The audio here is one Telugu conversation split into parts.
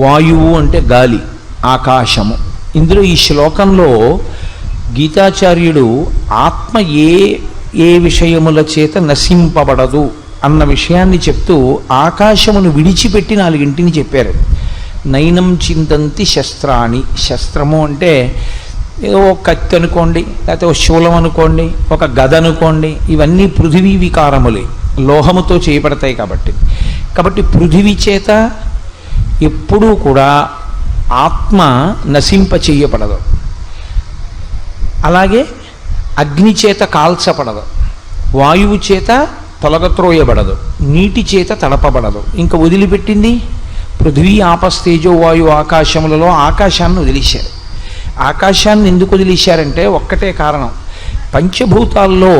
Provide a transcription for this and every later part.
వాయువు అంటే గాలి, ఆకాశము. ఇందులో ఈ శ్లోకంలో గీతాచార్యుడు ఆత్మ ఏ ఏ విషయముల చేత నశింపబడదు అన్న విషయాన్ని చెప్తూ ఆకాశమును విడిచిపెట్టి నాలుగింటిని చెప్పారు. నైనం చిందంతి శస్త్రాణి. శస్త్రము అంటే ఏదో ఒక కత్తి అనుకోండి, లేకపోతే ఒక శూలం అనుకోండి, ఒక గద అనుకోండి, ఇవన్నీ పృథివీ వికారములే, లోహముతో చేయబడతాయి. కాబట్టి పృథివీ చేత ఎప్పుడూ కూడా ఆత్మ నశింప చెయ్యబడదు. అలాగే అగ్ని చేత కాల్చబడదు, వాయువు చేత తొలగత్రోయబడదు, నీటి చేత తడపబడదు. ఇంకా వదిలిపెట్టింది పృథివీ ఆపస్తేజో వాయు ఆకాశములలో ఆకాశాన్ని వదిలేశారు. ఆకాశాన్ని ఎందుకు వదిలేశారంటే ఒక్కటే కారణం, పంచభూతాల్లో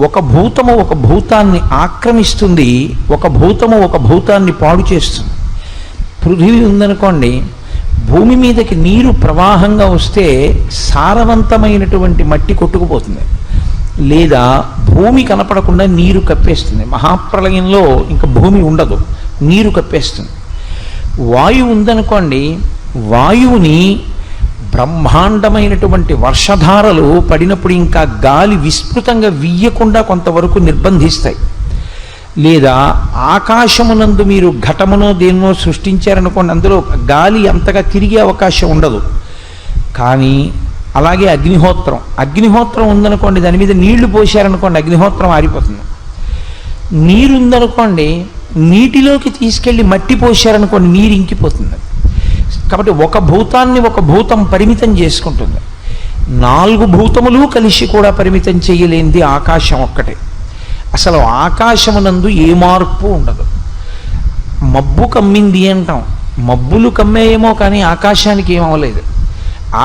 ఒక భూతము ఒక భూతాన్ని ఆక్రమిస్తుంది, ఒక భూతము ఒక భూతాన్ని పాడు చేస్తుంది. పృథివీ ఉందనుకోండి, భూమి మీదకి నీరు ప్రవాహంగా వస్తే సారవంతమైనటువంటి మట్టి కొట్టుకుపోతుంది, లేదా భూమి కనపడకుండా నీరు కప్పేస్తుంది. మహాప్రళయంలో ఇంకా భూమి ఉండదు, నీరు కప్పేస్తుంది. వాయువు ఉందనుకోండి, వాయువుని బ్రహ్మాండమైనటువంటి వర్షధారలు పడినప్పుడు ఇంకా గాలి విస్తృతంగా వీయకుండా కొంతవరకు నిర్బంధిస్తాయి. లేదా ఆకాశమునందు మీరు ఘటమునో దేన్నో సృష్టించారనుకోండి, అందులో గాలి అంతగా తిరిగే అవకాశం ఉండదు. కానీ అలాగే అగ్నిహోత్రం ఉందనుకోండి, దాని మీద నీళ్లు పోసారనుకోండి, అగ్నిహోత్రం ఆరిపోతుంది. నీరుందనుకోండి, నీటిలోకి తీసుకెళ్ళి మట్టి పోసారనుకోండి, నీరు ఇంకిపోతుంది. కాబట్టి ఒక భూతాన్ని ఒక భూతం పరిమితం చేసుకుంటుంది. 4 భూతములు కలిసి కూడా పరిమితం చేయలేనిది ఆకాశం ఒక్కటే. అసలు ఆకాశమునందు ఏ మార్పు ఉండదు. మబ్బు కమ్మింది అంటాం, మబ్బులు కమ్మేయేమో కానీ ఆకాశానికి ఏమవలేదు.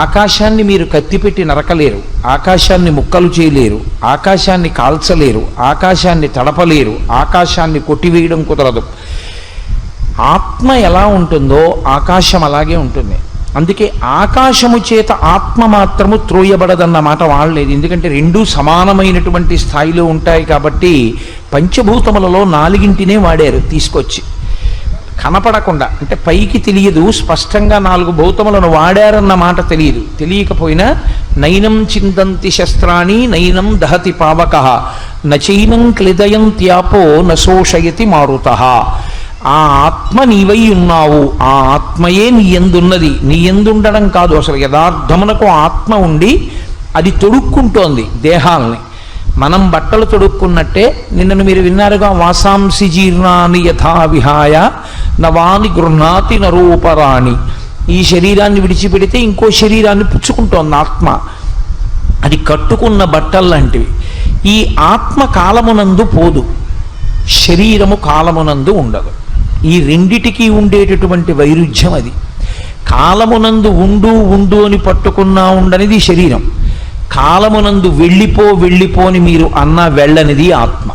ఆకాశాన్ని మీరు కత్తిపెట్టి నరకలేరు, ఆకాశాన్ని ముక్కలు చేయలేరు, ఆకాశాన్ని కాల్చలేరు, ఆకాశాన్ని తడపలేరు, ఆకాశాన్ని కొట్టివేయడం కుదరదు. ఆత్మ ఎలా ఉంటుందో ఆకాశం అలాగే ఉంటుంది. అందుకే ఆకాశము చేత ఆత్మ మాత్రము త్రోయబడదన్న మాట వాడలేదు. ఎందుకంటే రెండూ సమానమైనటువంటి స్థాయిలో ఉంటాయి కాబట్టి పంచభూతములలో 4 వాడారు తీసుకొచ్చి. కనపడకుండా అంటే పైకి తెలియదు, స్పష్టంగా 4 భూతములను వాడారన్న మాట తెలియదు. తెలియకపోయినా నైనం చిందంతి శస్త్రాణి నైనం దహతి పావకః నచైనం క్లిదయంత్యాపో నశోషయతి మారుతః. ఆ ఆత్మ నీవై ఉన్నావు, ఆ ఆత్మయే నీ యందున్నది. నీ యందుండడం కాదు, అసలు యథార్థమునకు ఆత్మ ఉండి అది తొడుక్కుంటోంది దేహాలని. మనం బట్టలు తొడుక్కున్నట్టే నిన్నను మీరు విన్నారుగా, వాసాంసి జీర్ణాని యథా విహాయ నవాని గృహ్ణాతి నరూపరాణి. ఈ శరీరాన్ని విడిచిపెడితే ఇంకో శరీరాన్ని పుచ్చుకుంటోంది ఆత్మ. అది కట్టుకున్న బట్టలు లాంటివి. ఈ ఆత్మ కాలమునందు పోదు, శరీరము కాలమునందు ఉండదు. ఈ రెండిటికి ఉండేటటువంటి వైరుధ్యం అది. కాలమునందు ఉండు అని పట్టుకున్నా ఉండనిది శరీరం, కాలమునందు వెళ్ళిపోని మీరు అన్నా వెళ్ళనిది ఆత్మ.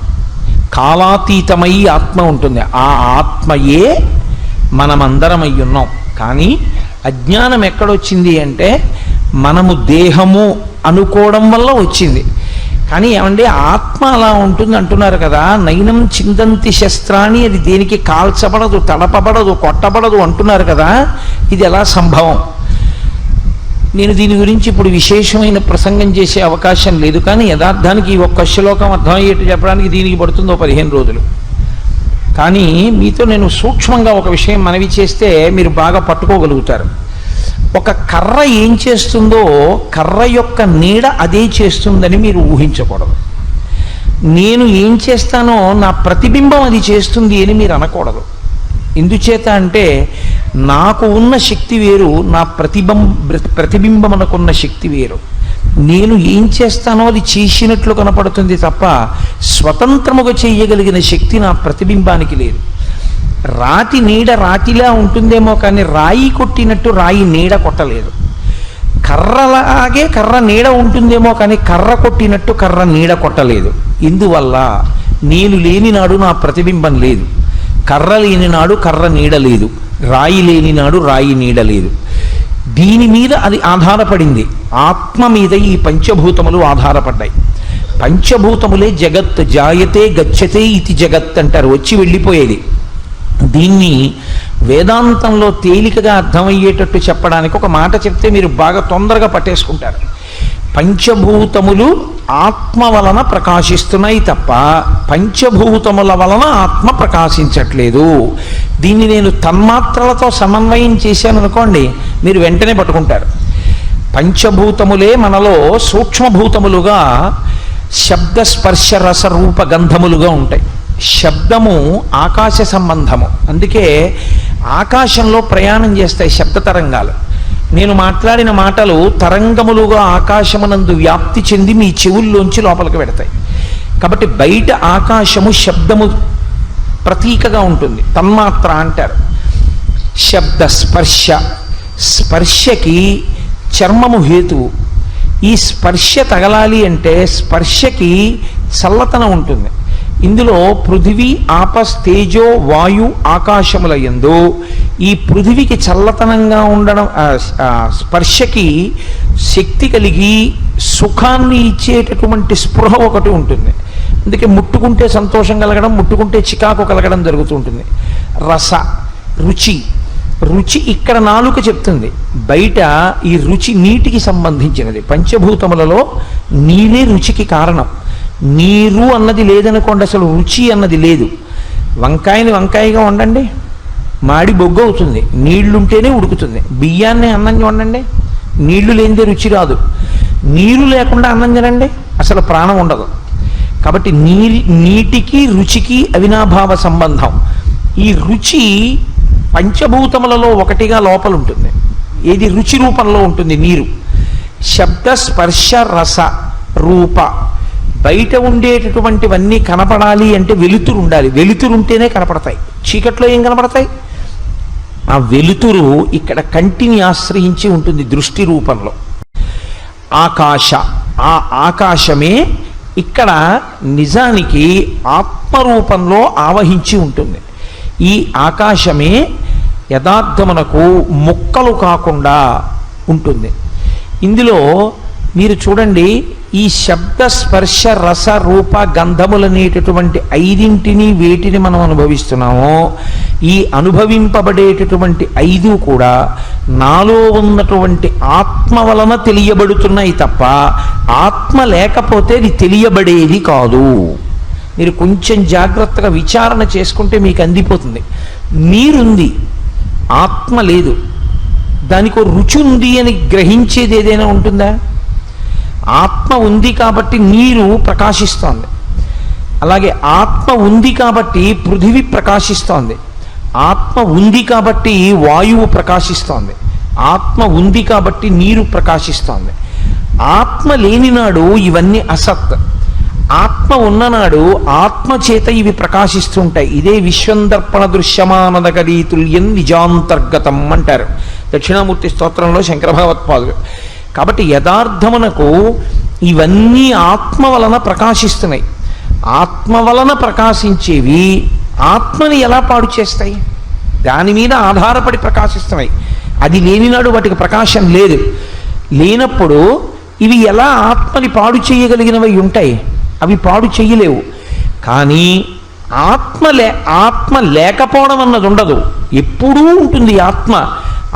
కాలాతీతమై ఆత్మ ఉంటుంది. ఆ ఆత్మయే మనమందరమై ఉన్నాం. కానీ అజ్ఞానం ఎక్కడొచ్చింది అంటే మనము దేహము అనుకోవడం వల్ల వచ్చింది. కానీ ఏమంటే ఆత్మ అలా ఉంటుంది అంటున్నారు కదా, నైనం చిందంతి శస్త్రాన్ని, అది దేనికి కాల్చబడదు, తడపబడదు, కొట్టబడదు అంటున్నారు కదా, ఇది ఎలా సంభవం? నేను దీని గురించి ఇప్పుడు విశేషమైన ప్రసంగం చేసే అవకాశం లేదు. కానీ యథార్థానికి ఈ ఒక్క శ్లోకం అర్థమయ్యేట్టు చెప్పడానికి దీనికి పడుతుందో 15 రోజులు. కానీ మీతో నేను సూక్ష్మంగా ఒక విషయం మనవి చేస్తే మీరు బాగా పట్టుకోగలుగుతారు. ఒక కర్ర ఏం చేస్తుందో కర్ర యొక్క నీడ అదే చేస్తుందని మీరు ఊహించకూడదు. నేను ఏం చేస్తానో నా ప్రతిబింబం అది చేస్తుంది అని మీరు అనకూడదు. ఎందుచేత అంటే నాకు ఉన్న శక్తి వేరు, నా ప్రతిబింబమునకున్న శక్తి వేరు. నేను ఏం చేస్తానో అది చేసినట్లు కనపడుతుంది తప్ప స్వతంత్రముగా చేయగలిగిన శక్తి నా ప్రతిబింబానికి లేదు. రాతి నీడ రాతిలా ఉంటుందేమో కానీ రాయి కొట్టినట్టు రాయి నీడ కొట్టలేదు. కర్రలాగే కర్ర నీడ ఉంటుందేమో కానీ కర్ర కొట్టినట్టు కర్ర నీడ కొట్టలేదు. ఇందువల్ల నేను లేని నాడు నా ప్రతిబింబం లేదు, కర్ర లేని నాడు కర్ర నీడ లేదు, రాయి లేని నాడు రాయి నీడ లేదు. దీని మీద అది ఆధారపడింది. ఆత్మ మీద ఈ పంచభూతములు ఆధారపడ్డాయి. పంచభూతములే జగత్. జాయతే గచ్చతే ఇది జగత్ అంటారు, వచ్చి వెళ్ళిపోయేది. దీన్ని వేదాంతంలో తేలికగా అర్థమయ్యేటట్టు చెప్పడానికి ఒక మాట చెప్తే మీరు బాగా తొందరగా పట్టేసుకుంటారు. పంచభూతములు ఆత్మ వలన ప్రకాశిస్తున్నాయి తప్ప పంచభూతముల వలన ఆత్మ ప్రకాశించట్లేదు. దీన్ని నేను తన్మాత్రలతో సమన్వయం చేశాను అనుకోండి, మీరు వెంటనే పట్టుకుంటారు. పంచభూతములే మనలో సూక్ష్మభూతములుగా శబ్ద స్పర్శ రస రూప గంధములుగా ఉంటాయి. శబ్దము ఆకాశ సంబంధము, అందుకే ఆకాశంలో ప్రయాణం చేస్తాయి శబ్ద తరంగాలు. నేను మాట్లాడిన మాటలు తరంగములుగా ఆకాశమునందు వ్యాప్తి చెంది మీ చెవుల్లోంచి లోపలికి పెడతాయి. కాబట్టి బయట ఆకాశము శబ్దము ప్రతీకగా ఉంటుంది, తన్మాత్ర అంటారు. శబ్ద స్పర్శ, స్పర్శకి చర్మము హేతువు. ఈ స్పర్శ తగలాలి అంటే స్పర్శకి చల్లతనం ఉంటుంది. ఇందులో పృథివీ ఆపస్ తేజో వాయు ఆకాశముల యందు ఈ పృథివికి చల్లతనంగా ఉండడం, స్పర్శకి శక్తి కలిగి సుఖాన్ని ఇచ్చేటటువంటి స్పృహ ఒకటి ఉంటుంది. అందుకే ముట్టుకుంటే సంతోషం కలగడం, ముట్టుకుంటే చికాకు కలగడం జరుగుతూ ఉంటుంది. రస, రుచి. రుచి ఇక్కడ నాలుక చెప్తుంది, బయట ఈ రుచి నీటికి సంబంధించినది. పంచభూతములలో నీళ్ళే రుచికి కారణం. నీరు అన్నది లేదనుకోండి, అసలు రుచి అన్నది లేదు. వంకాయని వంకాయగా వండండి, మాడి బొగ్గు అవుతుంది, నీళ్లుంటేనే ఉడుకుతుంది. బియ్యాన్ని అన్నం వండండి, నీళ్లు లేనిదే రుచి రాదు. నీరు లేకుండా అన్నం తినండి, అసలు ప్రాణం ఉండదు. కాబట్టి నీటికి రుచికి అవినాభావ సంబంధం. ఈ రుచి పంచభూతములలో ఒకటిగా లోపల ఉంటుంది. ఏది రుచి రూపంలో ఉంటుంది, నీరు. శబ్ద స్పర్శ రస రూప. బయట ఉండేటటువంటివన్నీ కనపడాలి అంటే వెలుతురు ఉండాలి. వెలుతురు ఉంటేనే కనపడతాయి. చీకట్లో ఏం కనపడతాయి? ఆ వెలుతురు ఇక్కడ కంటిని ఆశ్రయించి ఉంటుంది దృష్టి రూపంలో. ఆకాశ, ఆ ఆకాశమే ఇక్కడ నిజానికి ఆత్మరూపంలో ఆవహించి ఉంటుంది. ఈ ఆకాశమే యథార్థమునకు ముక్కలు కాకుండా ఉంటుంది. ఇందులో మీరు చూడండి, ఈ శబ్ద స్పర్శ రస రూప గంధములనేటటువంటి ఐదింటిని వేటిని మనం అనుభవిస్తున్నామో, ఈ అనుభవింపబడేటటువంటి ఐదు కూడా నాలో ఉన్నటువంటి ఆత్మ వలన తెలియబడుతున్నాయి తప్ప ఆత్మ లేకపోతే ఇది తెలియబడేది కాదు. మీరు కొంచెం జాగ్రత్తగా విచారణ చేసుకుంటే మీకు అందిపోతుంది. నీరుంది, ఆత్మ లేదు. దానికి రుచి ఉంది అని గ్రహించేది ఏదైనా ఉంటుందా? ఆత్మ ఉంది కాబట్టి నీరు ప్రకాశిస్తోంది. అలాగే ఆత్మ ఉంది కాబట్టి పృథివీ ప్రకాశిస్తోంది. ఆత్మ ఉంది కాబట్టి వాయువు ప్రకాశిస్తోంది. ఆత్మ ఉంది కాబట్టి నీరు ప్రకాశిస్తోంది. ఆత్మ లేనినాడు ఇవన్నీ అసత్. ఆత్మ ఉన్ననాడు ఆత్మ చేత ఇవి ప్రకాశిస్తుంటాయి. ఇదే విశ్వందర్పణ దృశ్యమానదగరీ తుల్యం నిజాంతర్గతం అంటారు దక్షిణామూర్తి స్తోత్రంలో శంకర భగవత్పాదులు. కాబట్టి యథార్థమునకు ఇవన్నీ ఆత్మ వలన ప్రకాశిస్తున్నాయి. ఆత్మ వలన ప్రకాశించేవి ఆత్మని ఎలా పాడు చేస్తాయి? దాని మీద ఆధారపడి ప్రకాశిస్తున్నాయి. అది లేనినాడు వాటికి ప్రకాశం లేదు. లేనప్పుడు ఇవి ఎలా ఆత్మని పాడు చేయగలిగినవి ఉంటాయి? అవి పాడు చెయ్యలేవు. కానీ ఆత్మ లేకపోవడం అన్నది ఉండదు, ఎప్పుడూ ఉంటుంది ఆత్మ.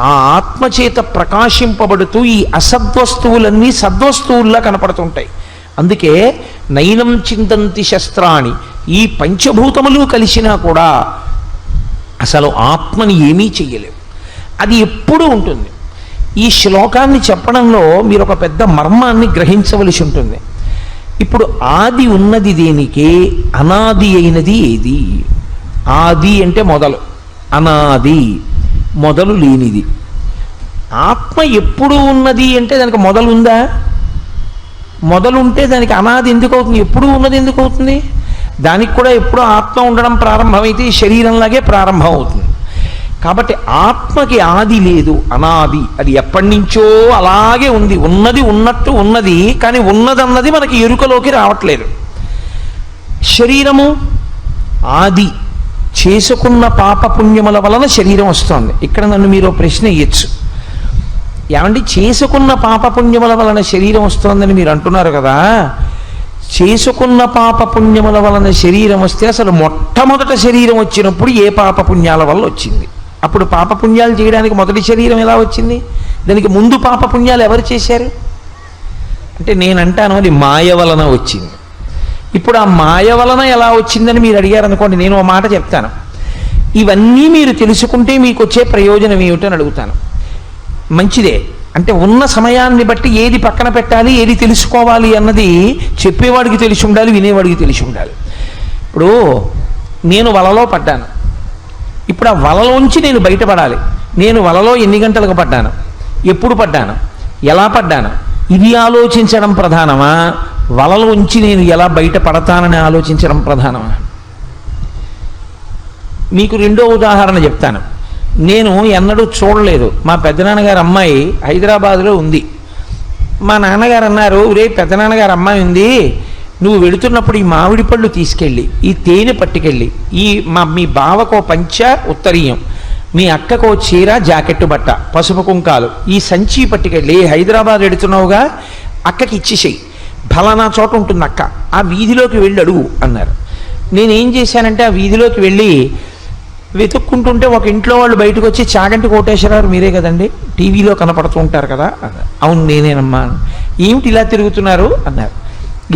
ఆ ఆత్మ చేత ప్రకాశింపబడుతూ ఈ అసద్వస్తువులన్నీ సద్వస్తువుల్లా కనపడుతుంటాయి. అందుకే నైనం చింతంతి శస్త్రాణి, ఈ పంచభూతములు కలిసినా కూడా అసలు ఆత్మని ఏమీ చెయ్యలేవు. అది ఎప్పుడూ ఉంటుంది. ఈ శ్లోకాన్ని చెప్పడంలో మీరు ఒక పెద్ద మర్మాన్ని గ్రహించవలసి ఉంటుంది. ఇప్పుడు ఆది ఉన్నది దేనికి? అనాది అయినది ఏది? ఆది అంటే మొదలు, అనాది మొదలు లేనిది. ఆత్మ ఎప్పుడు ఉన్నది అంటే దానికి మొదలు ఉందా? మొదలుంటే దానికి అనాది ఎందుకు అవుతుంది? ఎప్పుడు ఉన్నది ఎందుకు అవుతుంది? దానికి కూడా ఎప్పుడో ఆత్మ ఉండడం ప్రారంభమైతే ఈ శరీరంలాగే ప్రారంభం అవుతుంది. కాబట్టి ఆత్మకి ఆది లేదు, అనాది. అది ఎప్పటి నుంచో అలాగే ఉంది. ఉన్నది ఉన్నట్టు ఉన్నది, కానీ ఉన్నదన్నది మనకి ఎరుకలోకి రావట్లేదు. శరీరము ఆది, చేసుకున్న పాపపుణ్యముల వలన శరీరం వస్తుంది. ఇక్కడ నన్ను మీరు ప్రశ్న ఇయ్యచ్చు, ఏమండి చేసుకున్న పాపపుణ్యముల వలన శరీరం వస్తుందని మీరు అంటున్నారు కదా, చేసుకున్న పాపపుణ్యముల వలన శరీరం వస్తే అసలు మొట్టమొదట శరీరం వచ్చినప్పుడు ఏ పాపపుణ్యాల వల్ల వచ్చింది? అప్పుడు పాపపుణ్యాలు చేయడానికి మొదటి శరీరం ఎలా వచ్చింది? దానికి ముందు పాపపుణ్యాలు ఎవరు చేశారు అంటే నేనంటాను అది మాయ వలన వచ్చింది. ఇప్పుడు ఆ మాయ వలన ఎలా వచ్చిందని మీరు అడిగారు అనుకోండి, నేను ఒక మాట చెప్తాను. ఇవన్నీ మీరు తెలుసుకుంటే మీకు వచ్చే ప్రయోజనం ఏమిటని అడుగుతాను. మంచిదే, అంటే ఉన్న సమయాన్ని బట్టి ఏది పక్కన పెట్టాలి, ఏది తెలుసుకోవాలి అన్నది చెప్పేవాడికి తెలిసి ఉండాలి, వినేవాడికి తెలిసి ఉండాలి. ఇప్పుడు నేను వలలో పడ్డాను, ఇప్పుడు ఆ వలలోంచి నేను బయటపడాలి. నేను వలలో ఎన్ని గంటలకు పడ్డాను, ఎప్పుడు పడ్డాను, ఎలా పడ్డాను, ఇది ఆలోచించడం ప్రధానమా, వలలోంచి నేను ఎలా బయటపడతానని ఆలోచించడం ప్రధానమా? మీకు రెండో ఉదాహరణ చెప్తాను. నేను ఎన్నడూ చూడలేదు, మా పెద్దనాన్నగారు అమ్మాయి హైదరాబాద్లో ఉంది. మా నాన్నగారు అన్నారు, రే పెద్దనాన్నగారు అమ్మాయి ఉంది, నువ్వు వెళుతున్నప్పుడు ఈ మామిడి పళ్ళు తీసుకెళ్ళి, ఈ తేనె పట్టుకెళ్ళి, మీ బావకో పంచ ఉత్తరీయం, మీ అక్కకో చీర జాకెట్టు బట్ట పసుపు కుంకాలు, ఈ సంచి పట్టుకెళ్ళి హైదరాబాద్ వెడుతున్నావుగా అక్కకి ఇచ్చేసేయి, ఫలానా చోట ఉంటుంది అక్క, ఆ వీధిలోకి వెళ్ళి అడుగు అన్నారు. నేనేం చేశానంటే ఆ వీధిలోకి వెళ్ళి వెతుక్కుంటుంటే ఒక ఇంట్లో వాళ్ళు బయటకు వచ్చి, చాగంటి కోటేశ్వరరావు మీరే కదండి, టీవీలో కనపడుతూ ఉంటారు కదా అన్నారు. అవును నేనేనమ్మా. ఏమిటి ఇలా తిరుగుతున్నారు అన్నారు.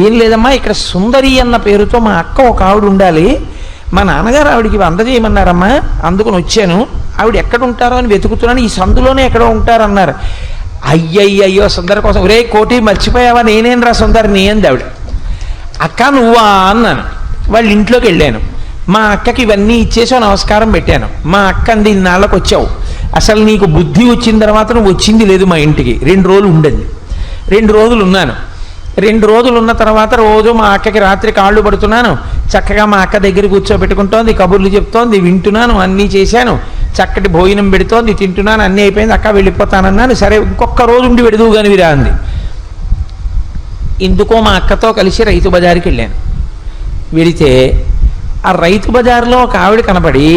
ఏం లేదమ్మా, ఇక్కడ సుందరి అన్న పేరుతో మా అక్క ఒక ఆవిడ ఉండాలి, మా నాన్నగారు ఆవిడికి అందజేయమన్నారమ్మా, అందుకని వచ్చాను, ఆవిడ ఎక్కడ ఉంటారో అని వెతుకుతున్నాను, ఈ సందులోనే ఎక్కడో ఉంటారన్నారు. అయ్యయ్యో సుందరి కోసం, ఒరే కోటి మర్చిపోయావా, నేనేం రా సుందరిని అంది ఆవిడ. అక్క నువ్వా అన్నాను. వాళ్ళ ఇంట్లోకి వెళ్ళాను, మా అక్కకి ఇవన్నీ ఇచ్చేసి నమస్కారం పెట్టాను. మా అక్క అంది, ఇన్నాళ్ళకి వచ్చావు, అసలు నీకు బుద్ధి వచ్చిన తర్వాత నువ్వు వచ్చింది లేదు మా ఇంటికి, 2 రోజులు ఉండండి. 2 రోజులు ఉన్నాను. 2 రోజులు ఉన్న తర్వాత రోజు మా అక్కకి రాత్రి కాళ్ళు పడుతున్నాను, చక్కగా మా అక్క దగ్గర కూర్చోబెట్టుకుంటోంది, కబుర్లు చెప్తోంది, వింటున్నాను, అన్నీ చేశాను, చక్కటి భోజనం పెడుతోంది, తింటున్నాను, అన్నీ అయిపోయింది, అక్క వెళ్ళిపోతానన్నాను. సరే ఇంకొక రోజు ఉండి పెడదువు కానీ విరా అంది. ఎందుకో మా అక్కతో కలిసి రైతు బజారుకి వెళ్ళాను. వెళితే ఆ రైతు బజార్లో ఒక ఆవిడ కనపడి,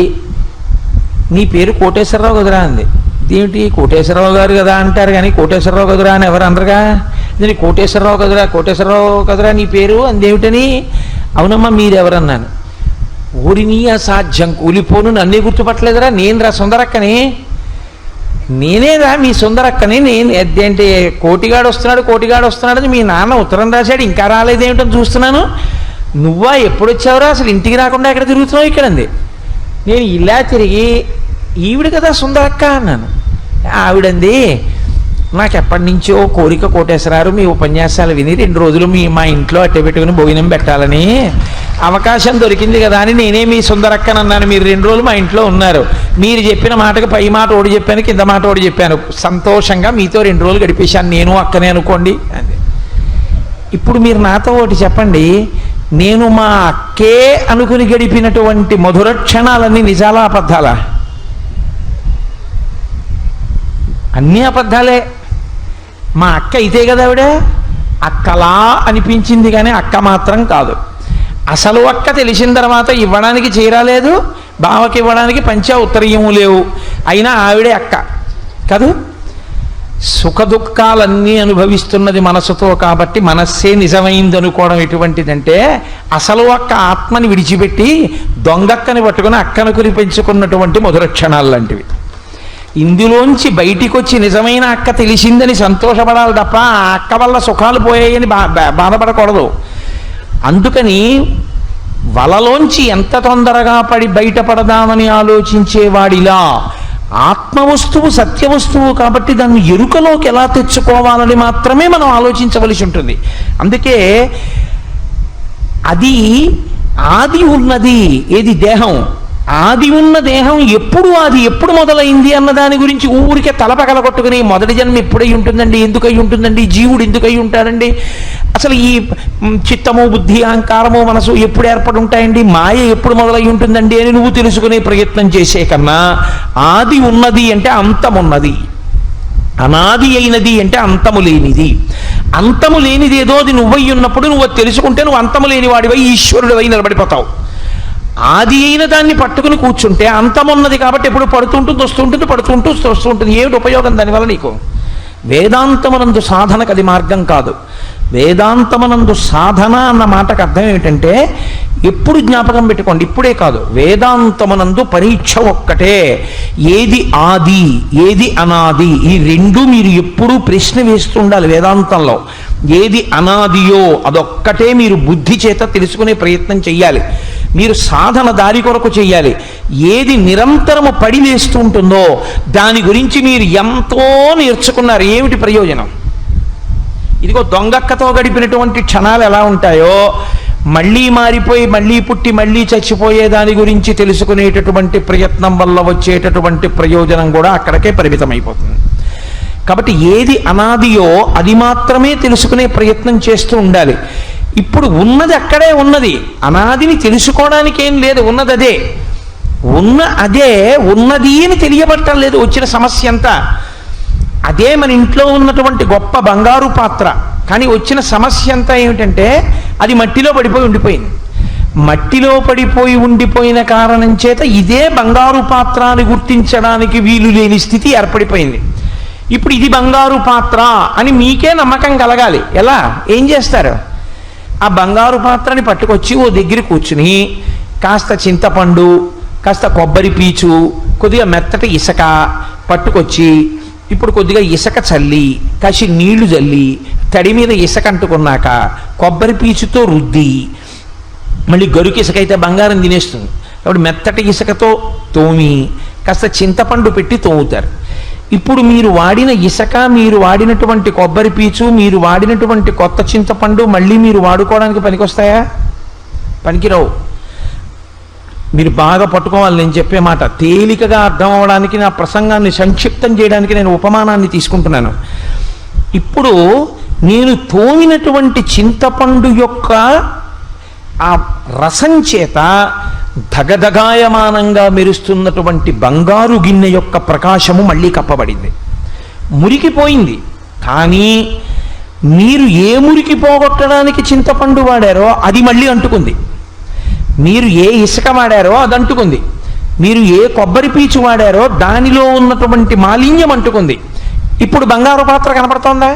నీ పేరు కోటేశ్వరరావు కదురా అంది. ఇదేమిటి కోటేశ్వరరావు గారు కదా అంటారు కానీ కోటేశ్వరరావు కదురా అని ఎవరు అనరుగా. నేను కోటేశ్వరరావు కదురా, కోటేశ్వరరావు కదురా నీ పేరు అందేమిటని. అవునమ్మా మీరెవరన్నాను. ఊరిని అసాధ్యం, కూలిపోను, నన్నే గుర్తుపట్టలేదురా, నేను రా సుందరక్కని, నేనేరా మీ సుందరక్కని. నేను అంటే కోటిగాడు వస్తున్నాడు మీ నాన్న ఉత్తరం రాశాడు, ఇంకా రాలేదేమిటని చూస్తున్నాను, నువ్వా ఎప్పుడు వచ్చావురా, అసలు ఇంటికి రాకుండా ఎక్కడ తిరుగుతున్నావు ఇక్కడ అంది. నేను ఇలా తిరిగి, ఈవిడ కదా సుందరక్క అన్నాను. ఆవిడంది, నాకు ఎప్పటి నుంచో కోరిక కోటేశ్వరారు మీ ఉపన్యాసాలు విని 2 రోజులు మా ఇంట్లో అట్టే పెట్టుకుని భోజనం పెట్టాలని, అవకాశం దొరికింది కదా అని నేనే మీ సుందరక్కని అన్నాను. మీరు 2 రోజులు మా ఇంట్లో ఉన్నారు, మీరు చెప్పిన మాటకు పై మాట ఓడి చెప్పాను, కింద మాట ఓడి చెప్పాను, సంతోషంగా మీతో 2 రోజులు గడిపేశాను, నేను అక్కనే అనుకోండి అంది. ఇప్పుడు మీరు నాతో ఒకటి చెప్పండి, నేను మా అక్కే అనుకుని గడిపినటువంటి మధుర క్షణాలన్నీ నిజాలా అబద్ధాలా? అన్నీ అబద్ధాలే. మా అక్క అయితే కదా ఆవిడ అక్కలా అనిపించింది కానీ అక్క మాత్రం కాదు. అసలు అక్క తెలిసిన తర్వాత ఇవ్వడానికి చీరాలేదు, బావకి ఇవ్వడానికి పంచ ఉత్తరీయము లేవు, అయినా ఆవిడే అక్క కాదు. సుఖ దుఃఖాలన్నీ అనుభవిస్తున్నది మనసుతో కాబట్టి మనస్సే నిజమైంది అనుకోవడం ఎటువంటిదంటే, అసలు అక్క ఆత్మని విడిచిపెట్టి దొంగక్కని పట్టుకుని అక్కను కురి పెంచుకున్నటువంటి మధుర క్షణాలు లాంటివి. ఇందులోంచి బయటికి వచ్చి నిజమైన అక్క తెలిసిందని సంతోషపడాలి తప్ప ఆ అక్క వల్ల సుఖాలు పోయాయని బాధపడకూడదు. అందుకని వలలోంచి ఎంత తొందరగా పడి బయటపడదామని ఆలోచించేవాడిలా ఆత్మవస్తువు సత్యవస్తువు కాబట్టి దాన్ని ఎరుకలోకి ఎలా తెచ్చుకోవాలని మాత్రమే మనం ఆలోచించవలసి ఉంటుంది. అందుకే అది ఆది ఉన్నది, ఏది దేహం, ఆది ఉన్న దేహం ఎప్పుడు మొదలైంది అన్న దాని గురించి ఊరికే తలపగల కొట్టుకుని మొదటి జన్మ ఎప్పుడై ఉంటుందండి, ఎందుకై ఉంటుందండి, జీవుడు ఎందుకై ఉంటాడండి, అసలు ఈ చిత్తము బుద్ధి అహంకారము మనసు ఎప్పుడు ఏర్పడి ఉంటాయండి, మాయ ఎప్పుడు మొదలై ఉంటుందండి అని నువ్వు తెలుసుకునే ప్రయత్నం చేసే కన్నా ఆది ఉన్నది అంటే అంతమున్నది, అనాది అయినది అంటే అంతము లేనిది. అంతము లేనిది ఏదో అది నువ్వై ఉన్నప్పుడు నువ్వు తెలుసుకుంటే నువ్వు అంతము లేని వాడివై ఈశ్వరుడివై నిలబడిపోతావు. ఆది అయిన దాన్ని పట్టుకుని కూర్చుంటే అంతమున్నది కాబట్టి ఎప్పుడు పడుతుంటుంది వస్తుంటుంది, పడుతుంటూ వస్తుంటుంది, ఏమిటి ఉపయోగం దానివల్ల నీకు? వేదాంతమునందు సాధనకు అది మార్గం కాదు. వేదాంతమునందు సాధన అన్న మాటకు అర్థం ఏమిటంటే, ఎప్పుడు జ్ఞాపకం పెట్టుకోండి, ఇప్పుడే కాదు, వేదాంతమునందు పరీక్ష ఒక్కటే. ఏది ఆది, ఏది అనాది, ఈ రెండు మీరు ఎప్పుడూ ప్రశ్న వేస్తూ ఉండాలి. వేదాంతంలో ఏది అనాదియో అదొక్కటే మీరు బుద్ధి చేత తెలుసుకునే ప్రయత్నం చెయ్యాలి. మీరు సాధన దారి కొరకు చెయ్యాలి. ఏది నిరంతరము పడి వేస్తూ ఉంటుందో దాని గురించి మీరు ఎంతో నేర్చుకున్నారు, ఏమిటి ప్రయోజనం? ఇదిగో దొంగక్కతో గడిపినటువంటి క్షణాలు ఎలా ఉంటాయో, మళ్ళీ మారిపోయి మళ్ళీ పుట్టి మళ్ళీ చచ్చిపోయే దాని గురించి తెలుసుకునేటటువంటి ప్రయత్నం వల్ల వచ్చేటటువంటి ప్రయోజనం కూడా అక్కడికే పరిమితమైపోతుంది. కాబట్టి ఏది అనాదియో అది మాత్రమే తెలుసుకునే ప్రయత్నం చేస్తూ ఉండాలి. ఇప్పుడు ఉన్నది అక్కడే ఉన్నది, అనాదిని తెలుసుకోవడానికి ఏం లేదు, ఉన్నది అదే. అదే ఉన్నది అని తెలియబట్టం లేదు. వచ్చిన సమస్య అంతా అదే. మన ఇంట్లో ఉన్నటువంటి గొప్ప బంగారు పాత్ర, కానీ వచ్చిన సమస్య అంతా ఏమిటంటే అది మట్టిలో పడిపోయి ఉండిపోయింది. మట్టిలో పడిపోయి ఉండిపోయిన కారణం చేత ఇదే బంగారు పాత్ర అని గుర్తించడానికి వీలు లేని స్థితి ఏర్పడిపోయింది. ఇప్పుడు ఇది బంగారు పాత్ర అని మీకే నమ్మకం కలగాలి. ఎలా? ఏం చేస్తారు? ఆ బంగారు పాత్రని పట్టుకొచ్చి ఓ దగ్గర కూర్చుని కాస్త చింతపండు, కాస్త కొబ్బరి పీచు, కొద్దిగా మెత్తటి ఇసుక పట్టుకొచ్చి, ఇప్పుడు కొద్దిగా ఇసుక చల్లి, కాసి నీళ్లు చల్లి, తడి మీద ఇసుక అంటుకున్నాక కొబ్బరి పీచుతో రుద్ది, మళ్ళీ గరుకు ఇసుక అయితే బంగారం తినేస్తుంది కాబట్టి మెత్తటి ఇసుకతో తోమి కాస్త చింతపండు పెట్టి తోముతారు. ఇప్పుడు మీరు వాడిన ఇసుక, మీరు వాడినటువంటి కొబ్బరి పీచు, మీరు వాడినటువంటి కొత్త చింతపండు మళ్ళీ మీరు వాడుకోవడానికి పనికొస్తాయా? పనికిరావు. మీరు బాగా పట్టుకోవాలి నేను చెప్పే మాట. తేలికగా అర్థం అవడానికి, నా ప్రసంగాన్ని సంక్షిప్తం చేయడానికి నేను ఉపమానాన్ని తీసుకుంటున్నాను. ఇప్పుడు నేను తోమినటువంటి చింతపండు యొక్క ఆ రసం చేత ధగధగాయమానంగా మెరుస్తున్నటువంటి బంగారు గిన్నె యొక్క ప్రకాశము మళ్ళీ కప్పబడింది, మురికిపోయింది. కానీ మీరు ఏ మురికి పోగొట్టడానికి చింతపండు వాడారో అది మళ్ళీ అంటుకుంది. మీరు ఏ ఇసుక వాడారో అది అంటుకుంది. మీరు ఏ కొబ్బరి పీచు వాడారో దానిలో ఉన్నటువంటి మాలిన్యం అంటుకుంది. ఇప్పుడు బంగారు పాత్ర కనపడుతోందా?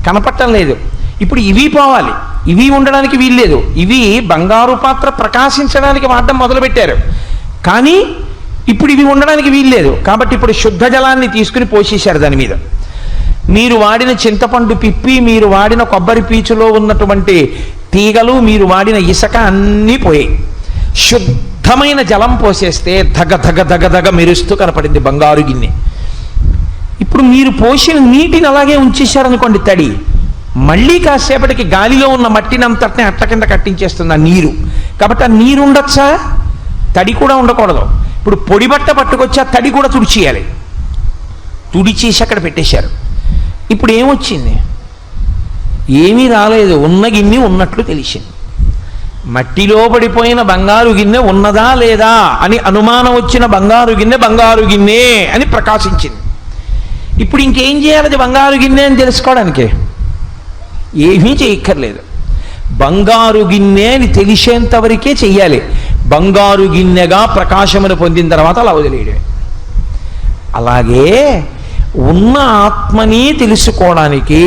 కనపడటం లేదు. ఇప్పుడు ఇవి పోవాలి, ఇవి ఉండడానికి వీల్లేదు. ఇవి బంగారు పాత్ర ప్రకాశించడానికి వాడడం మొదలుపెట్టారు, కానీ ఇప్పుడు ఇవి ఉండడానికి వీల్లేదు. కాబట్టి ఇప్పుడు శుద్ధ జలాన్ని తీసుకుని పోసేశారు దాని మీద. మీరు వాడిన చింతపండు పిప్పి, మీరు వాడిన కొబ్బరి పీచులో ఉన్నటువంటి తీగలు, మీరు వాడిన ఇసుక అన్నీ పోయాయి. శుద్ధమైన జలం పోసేస్తే ధగ ధగ ధగ ధగ మెరుస్తూ కనపడింది బంగారు గిన్నె. ఇప్పుడు మీరు పోసిన నీటిని అలాగే ఉంచేశారనుకోండి తడి, మళ్ళీ కాసేపటికి గాలిలో ఉన్న మట్టిని అంతటిని అట్ల కింద కట్టించేస్తుంది ఆ నీరు. కాబట్టి ఆ నీరు ఉండొచ్చా? తడి కూడా ఉండకూడదు. ఇప్పుడు పొడి బట్ట పట్టుకొచ్చి ఆ తడి కూడా తుడిచేయాలి. తుడిచేసి అక్కడ పెట్టేశారు. ఇప్పుడు ఏమొచ్చింది? ఏమీ రాలేదు. ఉన్న గిన్నె ఉన్నట్లు తెలిసింది. మట్టిలో పడిపోయిన బంగారు గిన్నె ఉన్నదా లేదా అని అనుమానం వచ్చిన బంగారు గిన్నె బంగారు గిన్నె అని ప్రకాశించింది. ఇప్పుడు ఇంకేం చేయాలి బంగారు గిన్నె అని తెలుసుకోవడానికి? ఏమీ చేయక్కర్లేదు. బంగారు గిన్నె అని తెలిసేంత వరకే చెయ్యాలి. బంగారు గిన్నెగా ప్రకాశమును పొందిన తర్వాత అలా వదిలేయడమే. అలాగే ఉన్న ఆత్మని తెలుసుకోవడానికి,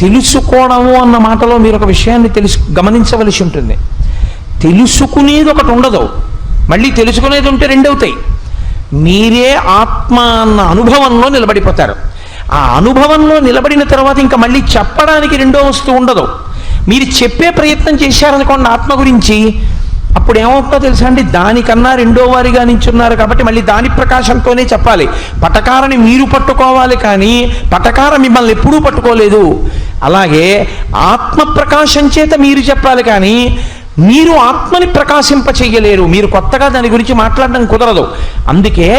తెలుసుకోవడము అన్న మాటలో మీరు ఒక విషయాన్ని గమనించవలసి ఉంటుంది. తెలుసుకునేది ఒకటి ఉండదు, మళ్ళీ తెలుసుకునేది ఉంటే రెండవుతాయి. మీరే ఆత్మ అన్న అనుభవంలో నిలబడిపోతారు. ఆ అనుభవంలో నిలబడిన తర్వాత ఇంకా మళ్ళీ చెప్పడానికి రెండో వస్తువు ఉండదు. మీరు చెప్పే ప్రయత్నం చేశారనుకోండి ఆత్మ గురించి, అప్పుడు ఏమవుతుందో తెలుసా అండి? దానికన్నా రెండో వారిగా నించున్నారు కాబట్టి మళ్ళీ దాని ప్రకాశంతోనే చెప్పాలి. పటకారని మీరు పట్టుకోవాలి, కానీ పటకార మిమ్మల్ని ఎప్పుడూ పట్టుకోలేదు. అలాగే ఆత్మ ప్రకాశం చేత మీరు చెప్పాలి, కానీ మీరు ఆత్మని ప్రకాశింప చెయ్యలేరు. మీరు కొత్తగా దాని గురించి మాట్లాడడం కుదరదు. అందుకే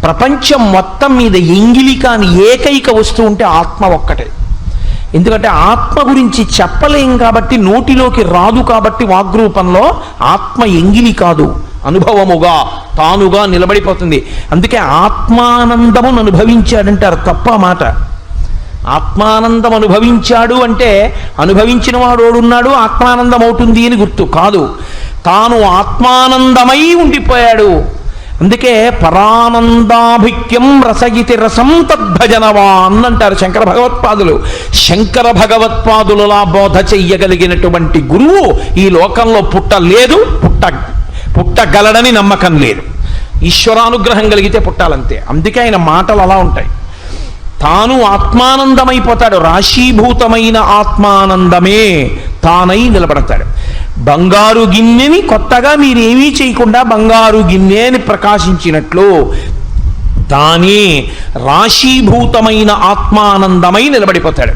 ప్రపంచం మొత్తం మీద ఎంగిలి కాని ఏకైక వస్తువు ఉంటే ఆత్మ ఒక్కటే. ఎందుకంటే ఆత్మ గురించి చెప్పలేం కాబట్టి, నోటిలోకి రాదు కాబట్టి వాగ్రూపంలో ఆత్మ ఎంగిలి కాదు, అనుభవముగా తానుగా నిలబడిపోతుంది. అందుకే ఆత్మానందమును అనుభవించాడంటారు. తప్ప మాట. ఆత్మానందం అనుభవించాడు అంటే అనుభవించిన వాడోడున్నాడు ఆత్మానందం అవుతుంది అని గుర్తు కాదు. తాను ఆత్మానందమై ఉండిపోయాడు. అందుకే పరానందాభిక్యం రసగితి రసం తద్భజనవాన్ అంటారు శంకర భగవత్పాదులు. శంకర భగవత్పాదులలా బోధ చెయ్యగలిగినటువంటి గురువు ఈ లోకంలో పుట్టలేదు, పుట్టగలడని నమ్మకం లేదు. ఈశ్వరానుగ్రహం కలిగితే పుట్టాలంతే. అందుకే ఆయన మాటలు అలా ఉంటాయి. తాను ఆత్మానందమైపోతాడు, రాశీభూతమైన ఆత్మానందమే తానై నిలబడతాడు. బంగారు గిన్నెని కొత్తగా మీరేమీ చేయకుండా బంగారు గిన్నె అని ప్రకాశించినట్లు తానే రాశీభూతమైన ఆత్మానందమై నిలబడిపోతాడు.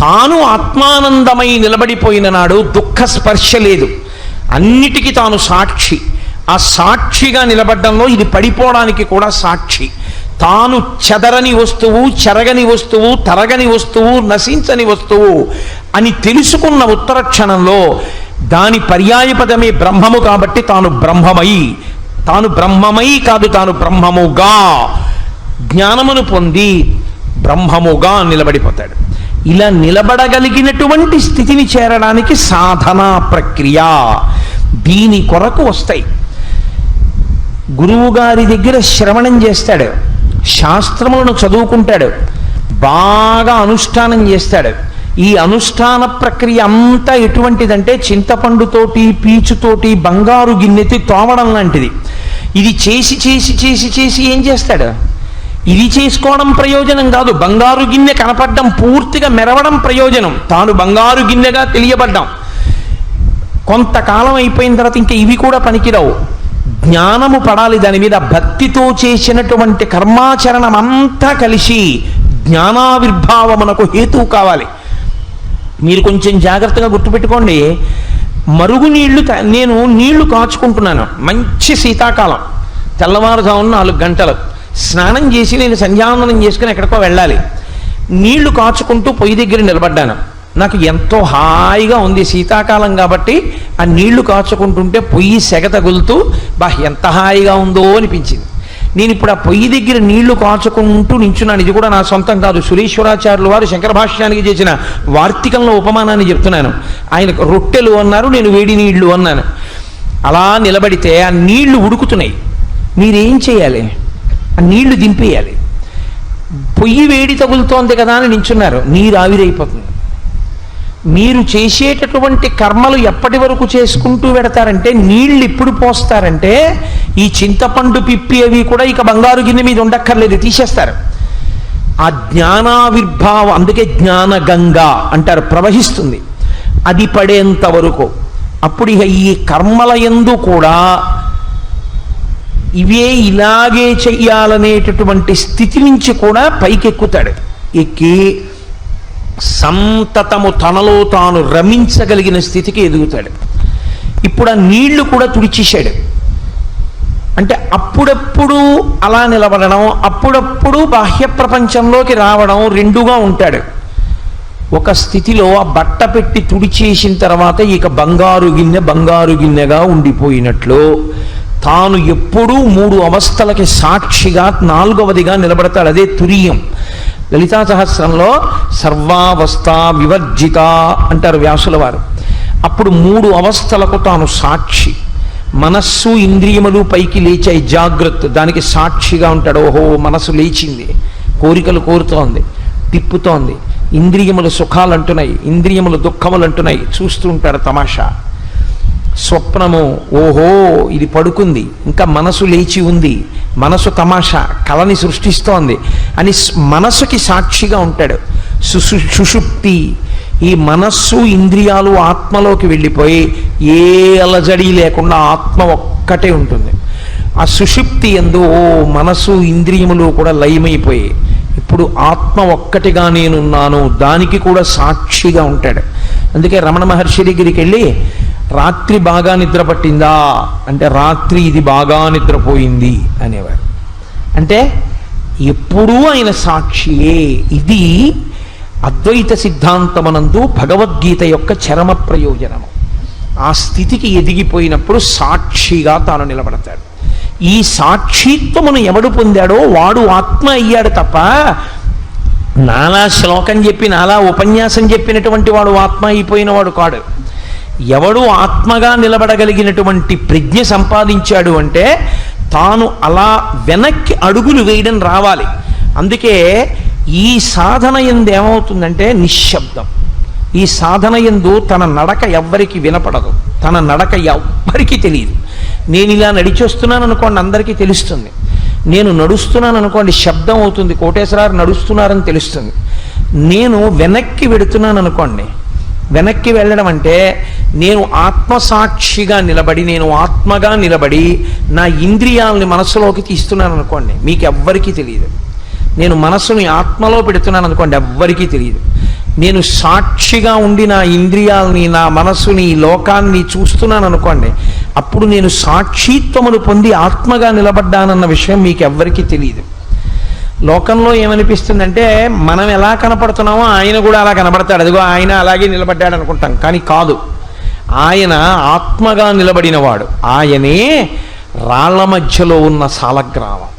తాను ఆత్మానందమై నిలబడిపోయిన నాడు దుఃఖ స్పర్శ లేదు, అన్నిటికీ తాను సాక్షి. ఆ సాక్షిగా నిలబడ్డంలో ఇది పడిపోవడానికి కూడా సాక్షి. తాను చెదరని వస్తువు, చెరగని వస్తువు, తరగని వస్తువు, నశించని వస్తువు అని తెలుసుకున్న ఉత్తర క్షణంలో దాని పర్యాయపదమే బ్రహ్మము కాబట్టి తాను బ్రహ్మమై కాదు, తాను బ్రహ్మముగా జ్ఞానమును పొంది బ్రహ్మముగా నిలబడిపోతాడు. ఇలా నిలబడగలిగినటువంటి స్థితిని చేరడానికి సాధనా ప్రక్రియ, దీని కొరకు వస్తాయి. గురువుగారి దగ్గర శ్రవణం చేస్తాడు, శాస్త్రములను చదువుకుంటాడు, బాగా అనుష్ఠానం చేస్తాడు. ఈ అనుష్ఠాన ప్రక్రియ అంతా ఎటువంటిదంటే చింతపండుతోటి పీచుతోటి బంగారు గిన్నెతి తోమడం లాంటిది. ఇది చేసి చేసి చేసి చేసి ఏం చేస్తాడు? ఇది చేసుకోవడం ప్రయోజనం కాదు, బంగారు గిన్నె కనపడడం, పూర్తిగా మెరవడం ప్రయోజనం. తాను బంగారు గిన్నెగా తెలియబడ్డాం. కొంతకాలం అయిపోయిన తర్వాత ఇంకా ఇవి కూడా పనికిరావు. జ్ఞానము పడాలి దాని మీద. భక్తితో చేసినటువంటి కర్మాచరణం అంతా కలిసి జ్ఞానావిర్భావమునకు హేతువు కావాలి. మీరు కొంచెం జాగ్రత్తగా గుర్తుపెట్టుకోండి. మరుగునీళ్లు నేను నీళ్లు కాచుకుంటున్నాను, మంచి శీతాకాలం, తెల్లవారుజామున 4 గంటలు స్నానం చేసి నేను సంధ్యావందనం చేసుకుని ఎక్కడికో వెళ్ళాలి. నీళ్లు కాచుకుంటూ పొయ్యి దగ్గర నిలబడ్డాను. నాకు ఎంతో హాయిగా ఉంది, శీతాకాలం కాబట్టి ఆ నీళ్లు కాచుకుంటుంటే పొయ్యి సెగ తగులుతూ ఎంత హాయిగా ఉందో అనిపించింది. నేను ఇప్పుడు ఆ పొయ్యి దగ్గర నీళ్లు కాచుకుంటూ నించున్నాను. ఇది కూడా నా సొంతం కాదు, సురేశ్వరాచార్యులు వారు శంకర భాష్యానికి చేసిన వార్తికంలో ఉపమానాన్ని చెప్తున్నాను. ఆయన రొట్టెలు అన్నారు, నేను వేడి నీళ్లు అన్నాను. అలా నిలబడితే ఆ నీళ్లు ఉడుకుతున్నాయి. మీరేం చేయాలి? ఆ నీళ్లు దింపేయాలి. పొయ్యి వేడి తగులుతోంది కదా అని నించున్నారు, నీరు ఆవిరైపోతుంది. మీరు చేసేటటువంటి కర్మలు ఎప్పటి వరకు చేసుకుంటూ పెడతారంటే, నీళ్ళు ఎప్పుడు పోస్తారంటే ఈ చింతపండు పిప్పి అవి కూడా ఇక బంగారు గిన్నె మీద ఉండక్కర్లేదు, తీసేస్తారు. ఆ జ్ఞానావిర్భావం, అందుకే జ్ఞానగంగా అంటారు, ప్రవహిస్తుంది. అది పడేంత వరకు. అప్పుడు ఇక ఈ కర్మల యందు కూడా ఇవే ఇలాగే చెయ్యాలనేటటువంటి స్థితి నుంచి కూడా పైకెక్కుతాడు. ఎక్కి సంతతము తనలో తాను రమించగలిగిన స్థితికి ఎదుగుతాడు. ఇప్పుడు ఆ నీళ్లు కూడా తుడిచేశాడు. అంటే అప్పుడప్పుడు అలా నిలబడడం, అప్పుడప్పుడు బాహ్య ప్రపంచంలోకి రావడం, రెండుగా ఉంటాడు. ఒక స్థితిలో ఆ బట్ట పెట్టి తుడిచేసిన తర్వాత ఇక బంగారు గిన్నెగా ఉండిపోయినట్లు తాను ఎప్పుడూ 3 అవస్థలకి సాక్షిగా 4వదిగా నిలబడతాడు. అదే తురియం. లలితా సహస్రంలో సర్వావస్థ వివర్జిత అంటారు వ్యాసుల వారు. అప్పుడు 3 అవస్థలకు తాను సాక్షి. మనస్సు ఇంద్రియములు పైకి లేచాయి, జాగ్రత్త, దానికి సాక్షిగా ఉంటాడు. ఓహో, మనసు లేచింది, కోరికలు కోరుతోంది, తిప్పుతోంది, ఇంద్రియములు సుఖాలు అంటున్నాయి, ఇంద్రియములు దుఃఖములు అంటున్నాయి, చూస్తూ ఉంటాడు తమాషా. స్వప్నము, ఓహో ఇది పడుకుంది, ఇంకా మనసు లేచి ఉంది, మనసు తమాషా కళని సృష్టిస్తోంది అని మనసుకి సాక్షిగా ఉంటాడు. సుషుప్తి, ఈ మనస్సు ఇంద్రియాలు ఆత్మలోకి వెళ్ళిపోయి ఏ అలజడి లేకుండా ఆత్మ ఒక్కటే ఉంటుంది. ఆ సుషుప్తి యందు ఓ మనసు ఇంద్రియములు కూడా లయమైపోయి ఇప్పుడు ఆత్మ ఒక్కటిగా నేనున్నాను, దానికి కూడా సాక్షిగా ఉంటాడు. అందుకే రమణ మహర్షి దగ్గరికి వెళ్ళి, రాత్రి బాగా నిద్ర పట్టిందా అంటే, రాత్రి ఇది బాగా నిద్రపోయింది అనేవారు. అంటే ఎప్పుడూ ఆయన సాక్షియే. ఇది అద్వైత సిద్ధాంతమనందు భగవద్గీత యొక్క చరమ ప్రయోజనము. ఆ స్థితికి ఎదిగిపోయినప్పుడు సాక్షిగా తాను నిలబడతాడు. ఈ సాక్షిత్వమును ఎవడు పొందాడో వాడు ఆత్మ అయ్యాడు తప్ప, నాలా శ్లోకం చెప్పి నాలా ఉపన్యాసం చెప్పినటువంటి వాడు ఆత్మ అయిపోయిన వాడు కాడు. ఎవడు ఆత్మగా నిలబడగలిగినటువంటి ప్రజ్ఞ సంపాదించాడు అంటే, తాను అలా వెనక్కి అడుగులు వేయడం రావాలి. అందుకే ఈ సాధన యందు ఏమవుతుందంటే నిశ్శబ్దం. ఈ సాధన యందు తన నడక ఎవ్వరికి వినపడదు, తన నడక ఎవ్వరికి తెలియదు. నేను ఇలా నడిచొస్తున్నాను అనుకోండి, అందరికీ తెలుస్తుంది. నేను నడుస్తున్నాను అనుకోండి, శబ్దం అవుతుంది, కోటేశ్వరారు నడుస్తున్నారని తెలుస్తుంది. నేను వెనక్కి వెడుతున్నాను అనుకోండి, వెనక్కి వెళ్ళడం అంటే నేను ఆత్మసాక్షిగా నిలబడి, నేను ఆత్మగా నిలబడి నా ఇంద్రియాలని మనస్సులోకి తీస్తున్నాను అనుకోండి, మీకు ఎవ్వరికీ తెలియదు. నేను మనస్సుని ఆత్మలో పెడుతున్నాను అనుకోండి, ఎవ్వరికీ తెలియదు. నేను సాక్షిగా ఉండి నా ఇంద్రియాలని, నా మనస్సుని, లోకాన్ని చూస్తున్నాను అనుకోండి, అప్పుడు నేను సాక్షిత్వమును పొంది ఆత్మగా నిలబడ్డానన్న విషయం మీకు ఎవ్వరికీ తెలియదు. లోకంలో ఏమనిపిస్తుందంటే మనం ఎలా కనపడుతున్నామో ఆయన కూడా అలా కనబడతాడు, అదిగో ఆయన అలాగే నిలబడ్డాడు అనుకుంటాం. కానీ కాదు, ఆయన ఆత్మగా నిలబడినవాడు. ఆయనే రాళ్ల మధ్యలో ఉన్న సాలగ్రామం.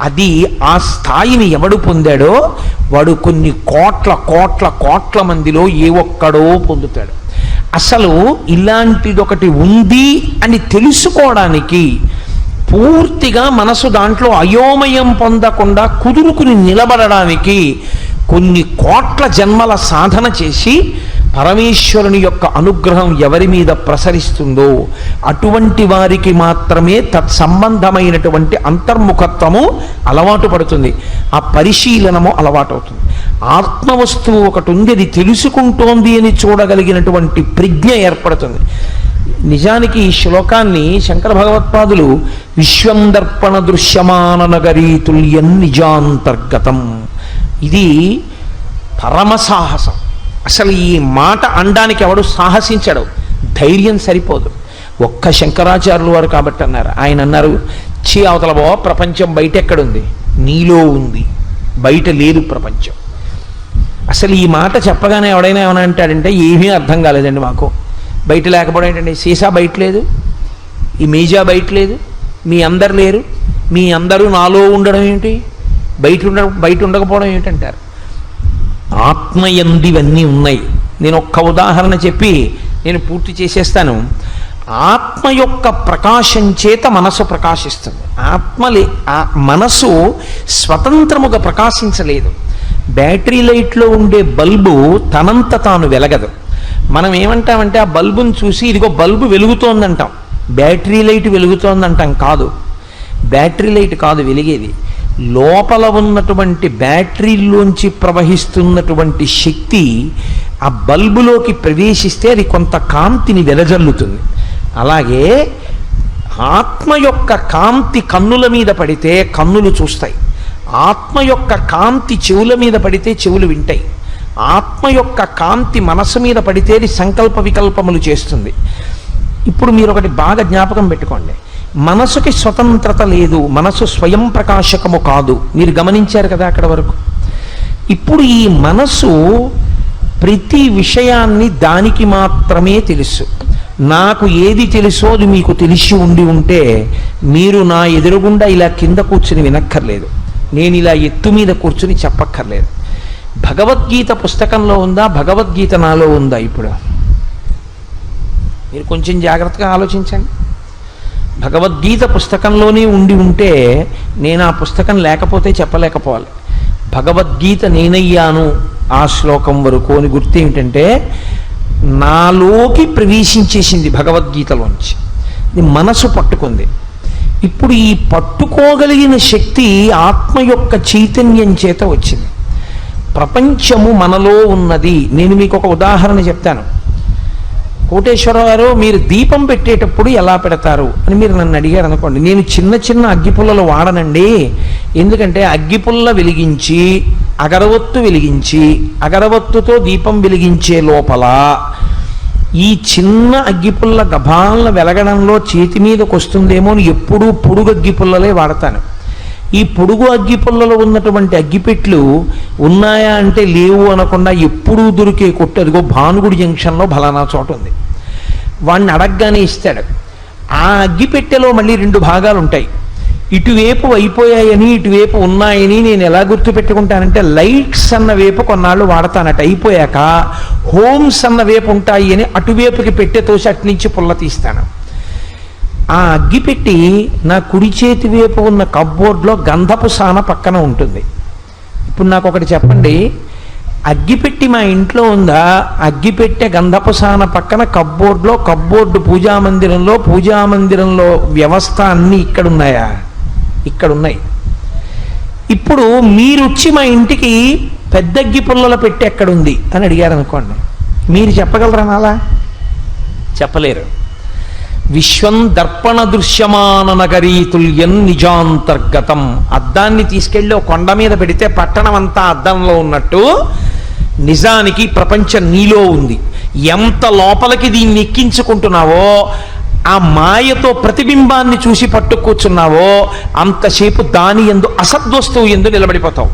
అది ఆ స్థాయిని ఎవడు పొందాడో వాడు కొన్ని కోట్ల కోట్ల కోట్ల మందిలో ఏ ఒక్కడో పొందుతాడు. అసలు ఇలాంటిదొకటి ఉంది అని తెలుసుకోవడానికి పూర్తిగా మనసు దాంట్లో అయోమయం పొందకుండా కుదురుకుని నిలబడడానికి కొన్ని కోట్ల జన్మల సాధన చేసి పరమేశ్వరుని యొక్క అనుగ్రహం ఎవరి మీద ప్రసరిస్తుందో అటువంటి వారికి మాత్రమే తత్సంబంధమైనటువంటి అంతర్ముఖత్వము అలవాటు పడుతుంది, ఆ పరిశీలనము అలవాటు అవుతుంది. ఆత్మవస్తువు ఒకటి ఉంది, అది తెలుసుకుంటోంది అని చూడగలిగినటువంటి ప్రజ్ఞ ఏర్పడుతుంది. నిజానికి ఈ శ్లోకాన్ని శంకర భగవత్పాదులు విశ్వం దర్పణ దృశ్యమాన నగరీ తుల్యం నిజాంతర్గతం, ఇది పరమ సాహసం. అసలు ఈ మాట అనడానికి ఎవడు సాహసించడు, ధైర్యం సరిపోదు. ఒక్క శంకరాచార్యులు వారు కాబట్టి అన్నారు. ఆయన అన్నారు, చీ అవతల బో, ప్రపంచం బయట ఎక్కడుంది, నీలో ఉంది, బయట లేదు ప్రపంచం. అసలు ఈ మాట చెప్పగానే ఎవడైనా ఏమైనా అంటాడంటే ఏమీ అర్థం కాలేదండి మాకు. బయట లేకపోవడం ఏంటండి, సీసా బయట లేదు, ఈ మీజా బయట లేదు, మీ అందరు లేరు, మీ అందరూ నాలో ఉండడం ఏంటి, బయట ఉండకపోవడం ఏంటంటారు. ఆత్మయందివన్నీ ఉన్నాయి. నేను ఒక్క ఉదాహరణ చెప్పి నేను పూర్తి చేసేస్తాను. ఆత్మ యొక్క ప్రకాశం చేత మనసు ప్రకాశిస్తుంది. మనసు స్వతంత్రముగా ప్రకాశించలేదు. బ్యాటరీ లైట్లో ఉండే బల్బు తనంత తాను వెలగదు. మనం ఏమంటామంటే ఆ బల్బును చూసి ఇదిగో బల్బు వెలుగుతోందంటాం, బ్యాటరీ లైట్ వెలుగుతోందంటాం. కాదు, బ్యాటరీ లైట్ కాదు వెలిగేది, లోపల ఉన్నటువంటి బ్యాటరీలోంచి ప్రవహిస్తున్నటువంటి శక్తి ఆ బల్బులోకి ప్రవేశిస్తే అది కొంత కాంతిని వెదజల్లుతుంది. అలాగే ఆత్మ యొక్క కాంతి కన్నుల మీద పడితే కన్నులు చూస్తాయి, ఆత్మ యొక్క కాంతి చెవుల మీద పడితే చెవులు వింటాయి, ఆత్మ యొక్క కాంతి మనసు మీద పడితే అది సంకల్ప వికల్పములు చేస్తుంది. ఇప్పుడు మీరు ఒకటి బాగా జ్ఞాపకం పెట్టుకోండి, మనసుకి స్వతంత్రత లేదు, మనసు స్వయం ప్రకాశకము కాదు. మీరు గమనించారు కదా అక్కడ వరకు. ఇప్పుడు ఈ మనసు ప్రతి విషయాన్ని దానికి మాత్రమే తెలుసు. నాకు ఏది తెలుసో అది మీకు తెలిసి ఉంటే మీరు నా ఎదురుగుండా ఇలా కింద కూర్చుని వినక్కర్లేదు, నేను ఇలా ఎత్తు మీద కూర్చుని చెప్పక్కర్లేదు. భగవద్గీత పుస్తకంలో ఉందా, భగవద్గీత నాలో ఉందా? ఇప్పుడు మీరు కొంచెం జాగ్రత్తగా ఆలోచించండి. భగవద్గీత పుస్తకంలోనే ఉంటే నేను ఆ పుస్తకం లేకపోతే చెప్పలేకపోవాలి. భగవద్గీత నేనయ్యాను ఆ శ్లోకం వరకు అని గుర్తు ఏమిటంటే నాలోకి ప్రవేశించేసింది భగవద్గీతలోంచి, ఇది మనసు పట్టుకుంది. ఇప్పుడు ఈ పట్టుకోగలిగిన శక్తి ఆత్మ యొక్క చైతన్యం చేత వచ్చింది. ప్రపంచము మనలో ఉన్నది. నేను మీకు ఒక ఉదాహరణ చెప్తాను. కోటేశ్వరరావు గారు, మీరు దీపం పెట్టేటప్పుడు ఎలా పెడతారు అని మీరు నన్ను అడిగారు అనుకోండి, నేను చిన్న చిన్న అగ్గిపుల్లలు వాడనండి. ఎందుకంటే అగ్గిపుల్ల వెలిగించి అగరవత్తు వెలిగించి అగరవత్తుతో దీపం వెలిగించే లోపల ఈ చిన్న అగ్గిపుల్ల గభాలను వెలగడంలో చేతి మీదకి వస్తుందేమో అని ఎప్పుడూ పొడుగు అగ్గిపుల్లలే వాడతాను. ఈ పొడుగు అగ్గిపుల్లలో ఉన్నటువంటి అగ్గిపెట్లు ఉన్నాయా అంటే లేవు అనకుండా ఎప్పుడూ దొరికే కొట్టు, అదిగో భానుగుడి జంక్షన్లో ఫలానా చోట ఉంది, వాడిని అడగగానే ఇస్తాడు. ఆ అగ్గిపెట్టెలో మళ్ళీ 2 భాగాలు ఉంటాయి. ఇటువైపు అయిపోయాయని ఇటువైపు ఉన్నాయని నేను ఎలా గుర్తుపెట్టుకుంటానంటే లైట్స్ అన్న వైపు కొన్నాళ్ళు వాడతానట, అయిపోయాక హోమ్స్ అన్న వైపు ఉంటాయి అని అటువైపుకి పెట్టె తోసి అటు నుంచి పుల్ల తీస్తాను. ఆ అగ్గిపెట్టి నా కుడి చేతి వైపు ఉన్న కప్బోర్డ్లో గంధపు సాన పక్కన ఉంటుంది. ఇప్పుడు నాకు ఒకటి చెప్పండి, అగ్గిపెట్టి మా ఇంట్లో ఉందా? అగ్గిపెట్టె గంధపు సాన పక్కన కప్బోర్డు పూజామందిరంలో వ్యవస్థ అన్నీ ఇక్కడున్నాయా? ఇక్కడున్నాయి. ఇప్పుడు మీరొచ్చి మా ఇంటికి పెద్ద అగ్గి పుల్లల పెట్టి ఎక్కడుంది అని అడిగారు అనుకోండి, మీరు చెప్పగలరా? నాలా చెప్పలేరు. విశ్వం దర్పణ దృశ్యమాన నగరీతుల్యం నిజాంతర్గతం. అద్దాన్ని తీసుకెళ్ళి ఒక కొండ మీద పెడితే పట్టణం అంతా అద్దంలో ఉన్నట్టు నిజానికి ప్రపంచం నీలో ఉంది. ఎంత లోపలికి దీన్ని ఎక్కించుకుంటున్నావో, ఆ మాయతో ప్రతిబింబాన్ని చూసి పట్టు కూర్చున్నావో అంతసేపు దాని యందు అసద్వస్తువు యందు నిలబడిపోతావు.